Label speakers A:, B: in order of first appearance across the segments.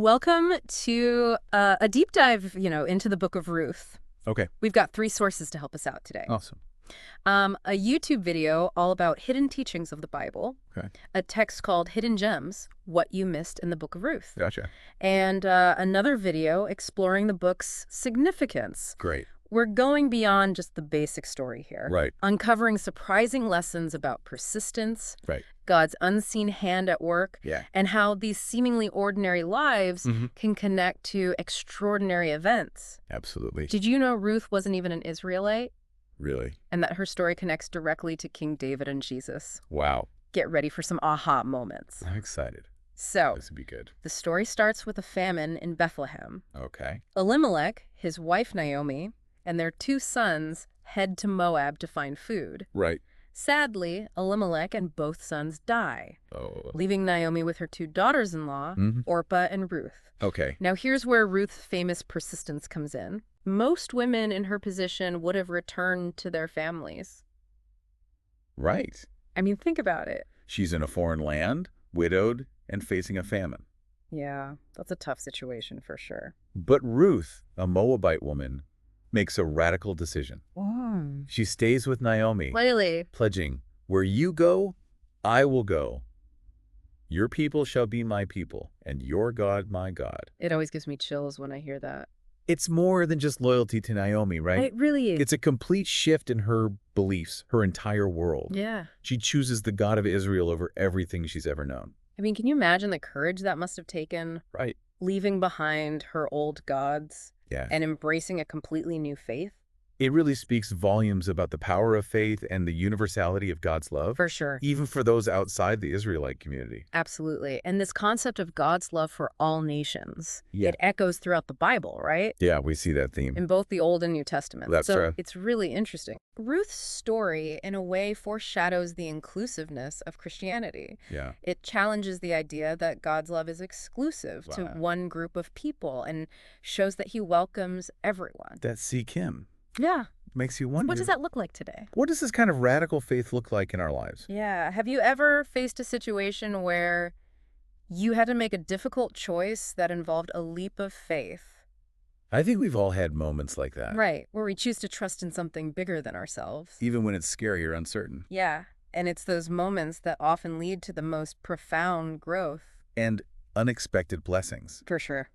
A: Welcome to a deep dive, into the Book of Ruth.
B: Okay,
A: We've got three sources to help us out today.
B: awesome.
A: A YouTube video all about hidden teachings of the Bible,
B: Okay,
A: a text called Hidden Gems, What You Missed in the Book of Ruth,
B: gotcha.
A: and another video exploring the book's significance.
B: Great.
A: We're going beyond just the basic story here,
B: Right,
A: uncovering surprising lessons about persistence,
B: right.
A: God's unseen hand at work,
B: Yeah.
A: and how these seemingly ordinary lives can connect to extraordinary events.
B: Absolutely.
A: Did you know Ruth wasn't even an Israelite,
B: Really?
A: and that her story connects directly to King David and Jesus?
B: Wow.
A: Get ready for some aha moments.
B: I'm excited.
A: So,
B: This would be good.
A: the story starts with a famine in Bethlehem.
B: Okay.
A: Elimelech, his wife Naomi, and their two sons head to Moab to find food.
B: Right.
A: Sadly, Elimelech and both sons die,
B: Oh.
A: leaving Naomi with her two daughters-in-law, Orpah and Ruth.
B: Okay.
A: Now here's where Ruth's famous persistence comes in. Most women in her position would have returned to their families.
B: Right.
A: I mean, think about it.
B: She's in a foreign land, widowed, and facing a famine.
A: Yeah, that's a tough situation for sure.
B: But Ruth, a Moabite woman, makes a radical decision. She stays with Naomi,
A: Really?
B: pledging, "Where you go, I will go. Your people shall be my people, and your God my God."
A: It always gives me chills when I hear that.
B: It's more than just loyalty to Naomi, right?
A: It really is.
B: It's a complete shift in her beliefs, her entire world.
A: Yeah.
B: She chooses the God of Israel over everything she's ever known.
A: I mean, can you imagine the courage that must have taken,
B: Right.
A: leaving behind her old gods
B: Yeah.
A: and embracing a completely new faith?
B: It really speaks volumes about the power of faith and the universality of God's love,
A: For sure.
B: even for those outside the Israelite community.
A: Absolutely. And this concept of God's love for all nations,
B: Yeah.
A: it echoes throughout the Bible, right?
B: Yeah, we see that theme.
A: In both the Old and New Testament.
B: That's
A: so
B: right.
A: it's really interesting. Ruth's story, in a way, foreshadows the inclusiveness of Christianity.
B: Yeah.
A: It challenges the idea that God's love is exclusive to
B: Wow.
A: one group of people and shows that he welcomes everyone.
B: That seek him
A: Yeah.
B: makes you wonder,
A: What does that look like today?
B: what does this kind of radical faith look like in our lives?
A: Yeah. Have you ever faced a situation where you had to make a difficult choice that involved a leap of faith?
B: I think we've all had moments like that,
A: Right, where we choose to trust in something bigger than ourselves.
B: even when it's scary or uncertain.
A: Yeah, and it's those moments that often lead to the most profound growth.
B: And unexpected blessings.
A: For sure.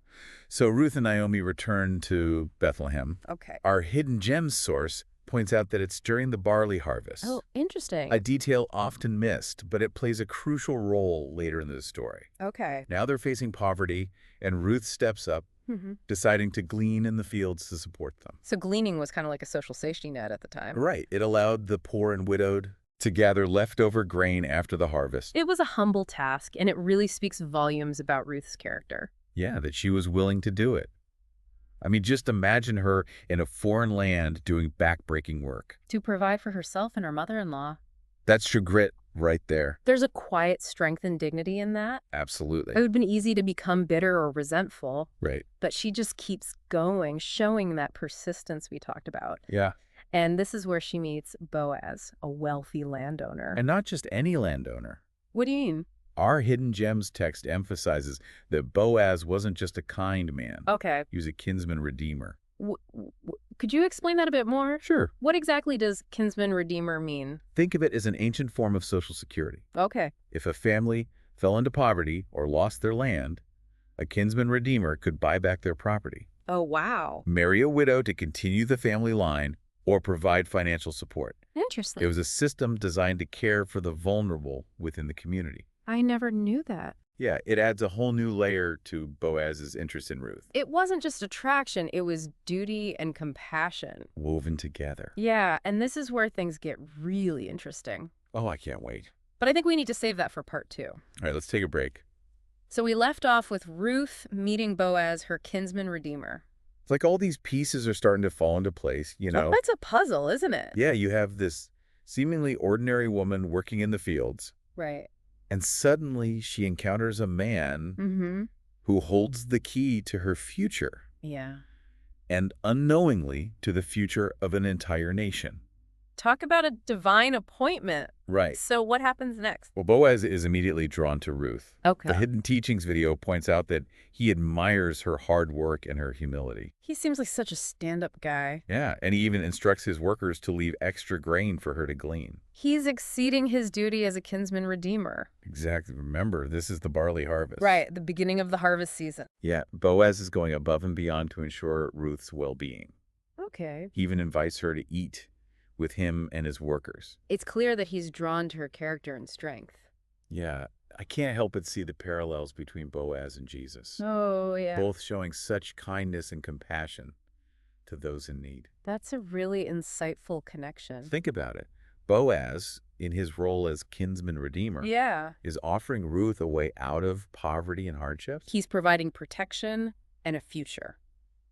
B: So Ruth and Naomi return to Bethlehem.
A: Okay.
B: Our Hidden Gems source points out that it's during the barley harvest.
A: Oh, interesting.
B: A detail often missed, but it plays a crucial role later in the story.
A: Okay.
B: Now they're facing poverty, and Ruth steps up, deciding to glean in the fields to support them.
A: So gleaning was kind of like a social safety net at the time.
B: Right. It allowed the poor and widowed to gather leftover grain after the harvest.
A: It was a humble task, and it really speaks volumes about Ruth's character.
B: Yeah, that she was willing to do it. I mean, just imagine her in a foreign land doing backbreaking work.
A: To provide for herself and her mother-in-law.
B: That's true grit right there.
A: There's a quiet strength and dignity in that.
B: Absolutely.
A: It would have been easy to become bitter or resentful,
B: Right.
A: but she just keeps going, showing that persistence we talked about.
B: Yeah.
A: And this is where she meets Boaz, a wealthy landowner.
B: And not just any landowner.
A: What do you mean?
B: Our Hidden Gems text emphasizes that Boaz wasn't just a kind man.
A: Okay.
B: He was a kinsman redeemer.
A: Could you explain that a bit more?
B: Sure.
A: What exactly does kinsman redeemer mean?
B: Think of it as an ancient form of Social Security.
A: Okay.
B: If a family fell into poverty or lost their land, a kinsman redeemer could buy back their property,
A: Oh, wow.
B: marry a widow to continue the family line, or provide financial support.
A: Interesting.
B: It was a system designed to care for the vulnerable within the community.
A: I never knew that.
B: Yeah, it adds a whole new layer to Boaz's interest in Ruth,
A: It wasn't just attraction, it was duty and compassion.
B: woven together.
A: Yeah, and this is where things get really interesting.
B: Oh, I can't wait.
A: But I think we need to save that for part 2.
B: All right, let's take a break.
A: So we left off with Ruth meeting Boaz, her kinsman redeemer.
B: It's like all these pieces are starting to fall into place, you know?
A: That's a puzzle, isn't it?
B: Yeah, you have this seemingly ordinary woman working in the fields,
A: Right.
B: and suddenly she encounters a man
A: Mm-hmm.
B: who holds the key to her future,
A: Yeah.
B: and unknowingly to the future of an entire nation.
A: Talk about a divine appointment.
B: Right.
A: So what happens next?
B: Well, Boaz is immediately drawn to Ruth.
A: Okay.
B: The Hidden Teachings video points out that he admires her hard work and her humility.
A: He seems like such a stand-up guy.
B: Yeah, and he even instructs his workers to leave extra grain for her to glean.
A: He's exceeding his duty as a kinsman redeemer.
B: Exactly. Remember, this is the barley harvest.
A: Right, the beginning of the harvest season.
B: Yeah, Boaz is going above and beyond to ensure Ruth's well-being.
A: Okay.
B: He even invites her to eat with him and his workers.
A: It's clear that he's drawn to her character and strength.
B: Yeah, I can't help but see the parallels between Boaz and Jesus.
A: Oh, yeah.
B: Both showing such kindness and compassion to those in need.
A: That's a really insightful connection.
B: Think about it. Boaz, in his role as kinsman redeemer,
A: Yeah.
B: is offering Ruth a way out of poverty and hardships.
A: He's providing protection and a future.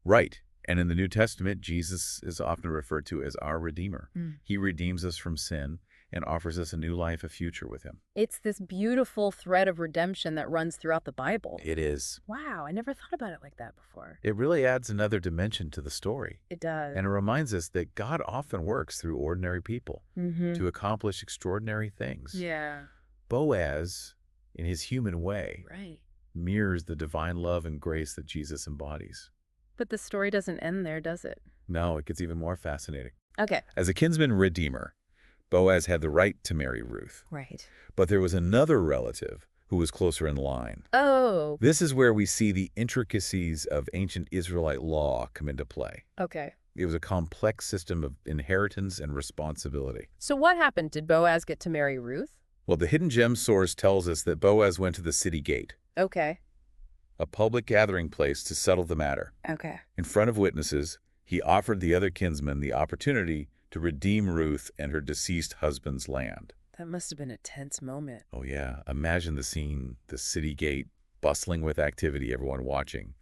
B: Right. And in the New Testament, Jesus is often referred to as our Redeemer.
A: Mm.
B: He redeems us from sin and offers us a new life, a future with him.
A: It's this beautiful thread of redemption that runs throughout the Bible.
B: It is.
A: Wow, I never thought about it like that before.
B: It really adds another dimension to the story.
A: It does.
B: And it reminds us that God often works through ordinary people to accomplish extraordinary things.
A: Yeah.
B: Boaz, in his human way,
A: Right.
B: mirrors the divine love and grace that Jesus embodies.
A: But the story doesn't end there, does it?
B: No, it gets even more fascinating.
A: Okay.
B: As a kinsman redeemer, Boaz had the right to marry Ruth.
A: Right.
B: But there was another relative who was closer in line.
A: Oh.
B: This is where we see the intricacies of ancient Israelite law come into play.
A: Okay.
B: It was a complex system of inheritance and responsibility.
A: So what happened? Did Boaz get to marry Ruth?
B: Well, the Hidden Gem source tells us that Boaz went to the city gate,
A: Okay.
B: a public gathering place, to settle the matter.
A: Okay.
B: In front of witnesses, he offered the other kinsmen the opportunity to redeem Ruth and her deceased husband's land.
A: That must have been a tense moment.
B: Oh yeah, imagine the scene, the city gate bustling with activity, everyone watching,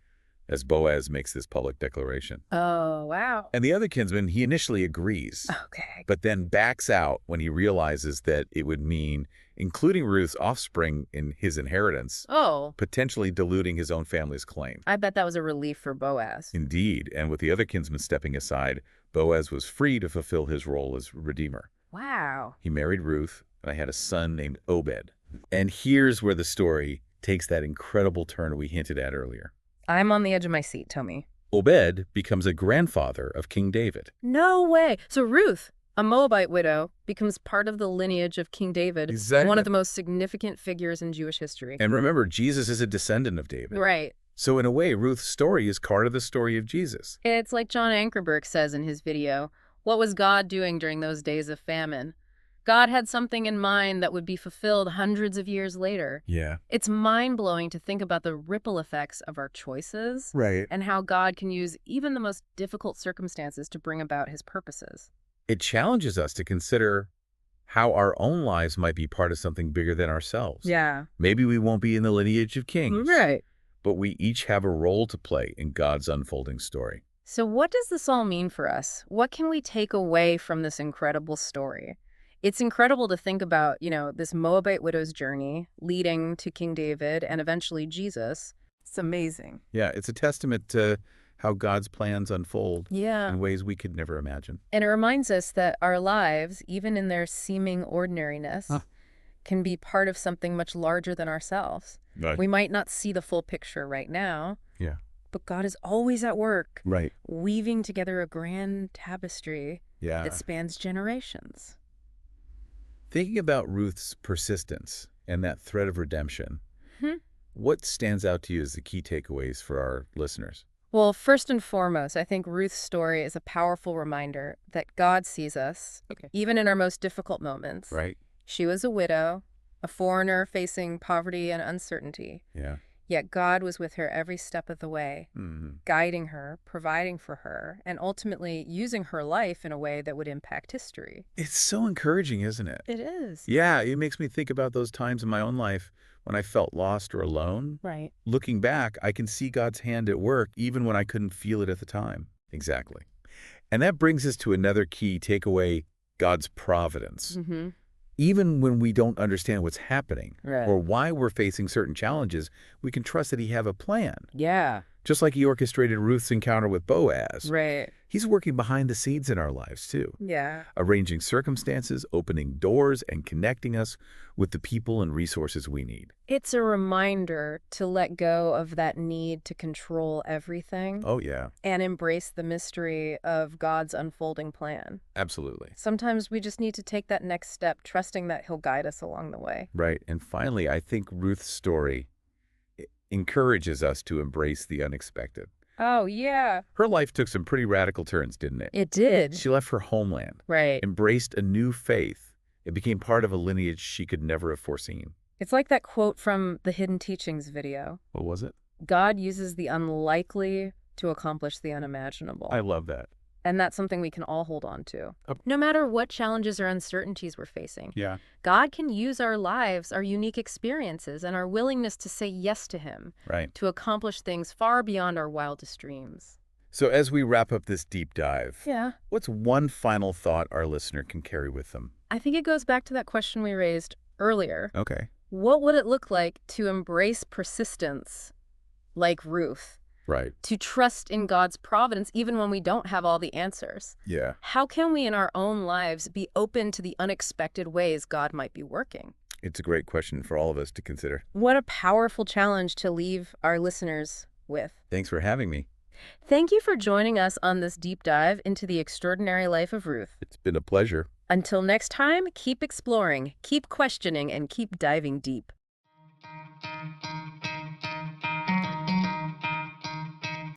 B: as Boaz makes this public declaration.
A: Oh, wow.
B: And the other kinsman, he initially agrees,
A: Okay.
B: but then backs out when he realizes that it would mean including Ruth's offspring in his inheritance,
A: Oh,
B: potentially diluting his own family's claim.
A: I bet that was a relief for Boaz.
B: Indeed, and with the other kinsman stepping aside, Boaz was free to fulfill his role as redeemer.
A: Wow.
B: He married Ruth, and I had a son named Obed. And here's where the story takes that incredible turn we hinted at earlier.
A: I'm on the edge of my seat, tell me.
B: Obed becomes a grandfather of King David.
A: No way. So Ruth, a Moabite widow, becomes part of the lineage of King David,
B: Exactly.
A: one of the most significant figures in Jewish history.
B: And remember, Jesus is a descendant of David.
A: Right.
B: So in a way, Ruth's story is part of the story of Jesus.
A: It's like John Ankerberg says in his video, what was God doing during those days of famine? God had something in mind that would be fulfilled hundreds of years later.
B: Yeah.
A: It's mind-blowing to think about the ripple effects of our choices
B: Right.
A: and how God can use even the most difficult circumstances to bring about his purposes.
B: It challenges us to consider how our own lives might be part of something bigger than ourselves.
A: Yeah.
B: Maybe we won't be in the lineage of kings.
A: Right.
B: But we each have a role to play in God's unfolding story.
A: So what does this all mean for us? What can we take away from this incredible story? It's incredible to think about, this Moabite widow's journey leading to King David and eventually Jesus. It's amazing.
B: Yeah, it's a testament to how God's plans unfold
A: Yeah.
B: in ways we could never imagine.
A: And it reminds us that our lives, even in their seeming ordinariness, can be part of something much larger than ourselves.
B: Right.
A: We might not see the full picture right now,
B: Yeah.
A: but God is always at work,
B: Right.
A: weaving together a grand tapestry
B: Yeah.
A: that spans generations.
B: Thinking about Ruth's persistence and that thread of redemption,
A: Hmm.
B: what stands out to you as the key takeaways for our listeners?
A: Well, first and foremost, I think Ruth's story is a powerful reminder that God sees us, even in our most difficult moments.
B: Right?
A: She was a widow, a foreigner facing poverty and uncertainty.
B: Yeah.
A: Yet God was with her every step of the way,
B: Mm-hmm.
A: guiding her, providing for her, and ultimately using her life in a way that would impact history.
B: It's so encouraging, isn't it?
A: It is.
B: Yeah, it makes me think about those times in my own life when I felt lost or alone.
A: Right.
B: Looking back, I can see God's hand at work even when I couldn't feel it at the time. Exactly. And that brings us to another key takeaway, God's providence.
A: Mm-hmm.
B: Even when we don't understand what's happening
A: Right.
B: or why we're facing certain challenges, we can trust that He have a plan.
A: Yeah.
B: Just like he orchestrated Ruth's encounter with Boaz,
A: Right.
B: he's working behind the scenes in our lives too,
A: Yeah.
B: arranging circumstances, opening doors, and connecting us with the people and resources we need.
A: It's a reminder to let go of that need to control everything
B: Oh, yeah,
A: and embrace the mystery of God's unfolding plan.
B: absolutely.
A: Sometimes we just need to take that next step, trusting that He'll guide us along the way.
B: Right. And finally, I think Ruth's story encourages us to embrace the unexpected.
A: Oh, yeah.
B: Her life took some pretty radical turns, didn't it?
A: It did.
B: She left her homeland,
A: Right.
B: embraced a new faith, and became part of a lineage she could never have foreseen.
A: It's like that quote from the Hidden Teachings video.
B: What was it?
A: God uses the unlikely to accomplish the unimaginable.
B: I love that.
A: And that's something we can all hold on to.
B: Up.
A: No matter what challenges or uncertainties we're facing,
B: Yeah.
A: God can use our lives, our unique experiences, and our willingness to say yes to Him
B: Right.
A: to accomplish things far beyond our wildest dreams.
B: So as we wrap up this deep dive,
A: Yeah.
B: what's one final thought our listener can carry with them?
A: I think it goes back to that question we raised earlier.
B: Okay.
A: What would it look like to embrace persistence like Ruth?
B: Right.
A: To trust in God's providence even when we don't have all the answers?
B: Yeah.
A: How can we in our own lives be open to the unexpected ways God might be working?
B: It's a great question for all of us to consider.
A: What a powerful challenge to leave our listeners with.
B: Thanks for having me.
A: Thank you for joining us on this deep dive into the extraordinary life of Ruth.
B: It's been a pleasure.
A: Until next time, keep exploring, keep questioning, and keep diving deep.